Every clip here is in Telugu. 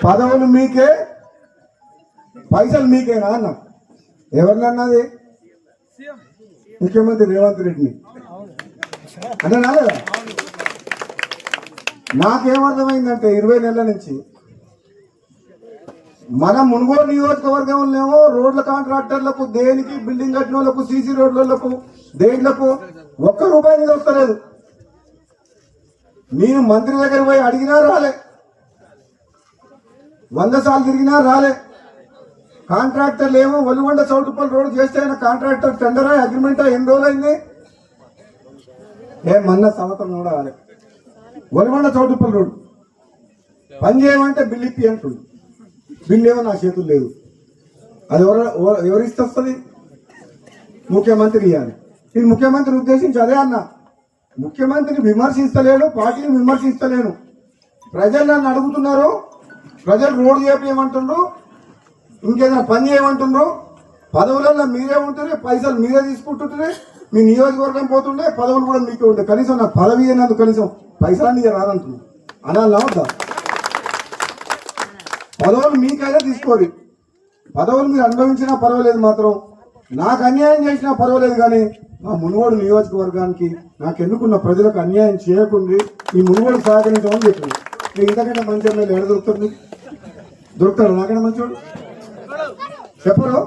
పదవులు మీకే, పైసలు మీకేనా అన్న. ఎవరినన్నది? ముఖ్యమంత్రి రేవంత్ రెడ్డిని అంటే నాలేదా? నాకేమర్థమైందంటే 20 నెలల నుంచి మన మునుగోడు నియోజకవర్గంలో రోడ్ల కాంట్రాక్టర్లకు, దేనికి బిల్డింగ్ కట్టిన వాళ్ళకు, సీసీ రోడ్లకు, దేంట్లకు ఒక్క రూపాయి మీద వస్తలేదు. నేను మంత్రి దగ్గర పోయి అడిగినా రాలే, 100 సార్లు తిరిగినా రాలే. కాంట్రాక్టర్లు ఏమో ఒలిగొండ చౌటుపల్లి రోడ్డు చేస్తే ఆయన కాంట్రాక్టర్ టెండరా, అగ్రిమెంటా, ఎన్ని రోజులు అయింది? మొన్న సంవత్సరం కూడా రాలే. ఒలిగొండ చౌటుపల్లి రోడ్డు పని చేయమంటే బిల్లు ఇప్పి అంటుంది. బిల్లు ఏమో నా చేతులు లేదు. అది ఎవరిస్తే వస్తుంది? ముఖ్యమంత్రి ఇవ్వాలి. నేను ముఖ్యమంత్రి ఉద్దేశించి అదే అన్నా, ముఖ్యమంత్రిని విమర్శిస్తలేను, పార్టీని విమర్శిస్తలేను. ప్రజలు నన్ను అడుగుతున్నారు, ప్రజలు రోడ్డు చేయమంటుండ్రు, ఇంకేదైనా పని చేయమంటుండ్రు. పదవులలో మీరే ఉంటుండే, పైసలు మీరే తీసుకుంటుంటే, మీ నియోజకవర్గం పోతుండే, పదవులు కూడా మీకే ఉండే. కనీసం నాకు పదవి అయినందుకు కనీసం పైసలన్నీ రాదంటున్నాను అనాలా వద్దా? పదవులు మీకైనా తీసుకోరు, పదవులు మీరు అనుభవించినా పర్వాలేదు, మాత్రం నాకు అన్యాయం చేసినా పర్వాలేదు, కానీ మా మునుగోడు నియోజకవర్గానికి నాకు ఎన్నుకున్న ప్రజలకు అన్యాయం చేయకుండా ఈ మునుగోడు సహకరించమని చెప్పింది. మీరు ఇంతకంటే మంచి ఎమ్మెల్యే ఎడ దొరుకుతుంది? దొరుకుతాడు నాకైనా మంచోడు? చెప్పరు.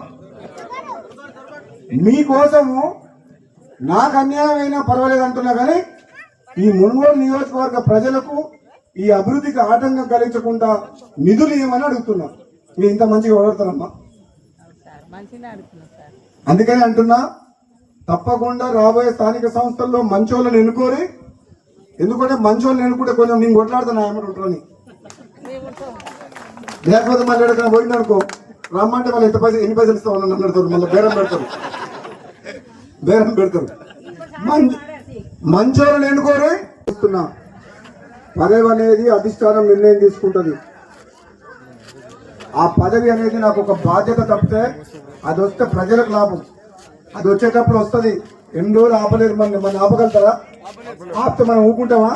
మీకోసము నాకు అన్యాయం అయినా పర్వాలేదు అంటున్నా, కానీ ఈ మునుగోడు నియోజకవర్గ ప్రజలకు ఈ అభివృద్ధికి ఆటంకం కలిగించకుండా నిధులు ఇవ్వమని అడుగుతున్నా. మీరు ఇంత మంచిగా ఓడతారమ్మా. అందుకని అంటున్నా, తప్పకుండా రాబోయే స్థానిక సంస్థల్లో మంచోళ్ళని ఎన్నుకోరి. ఎందుకంటే మంచోళ్ళని ఎన్నుకుంటే కొంచెం నేను కొట్లాడుతున్నా ఏమని ఉంటారని. లేకపోతే మళ్ళీ ఎక్కడికైనా పోయింది అనుకో, రమ్మంటే మళ్ళీ ఎన్ని పైసలు ఇస్తామని అడుగుతారు, మళ్ళీ బేరం పెడతారు. మంచోళ్ళని ఎన్నుకోరి. ఇస్తున్నా, పదవి అనేది అధిష్టానం నిర్ణయం తీసుకుంటుంది. ఆ పదవి అనేది నాకు ఒక బాధ్యత తప్పితే అది వస్తే ప్రజలకు లాభం. అది వచ్చేటప్పుడు వస్తుంది. ఎన్ని రోజులు ఆపలేదు, మన ఆపగలుగుతారా? ఆపితే మనం ఊపుకుంటామా?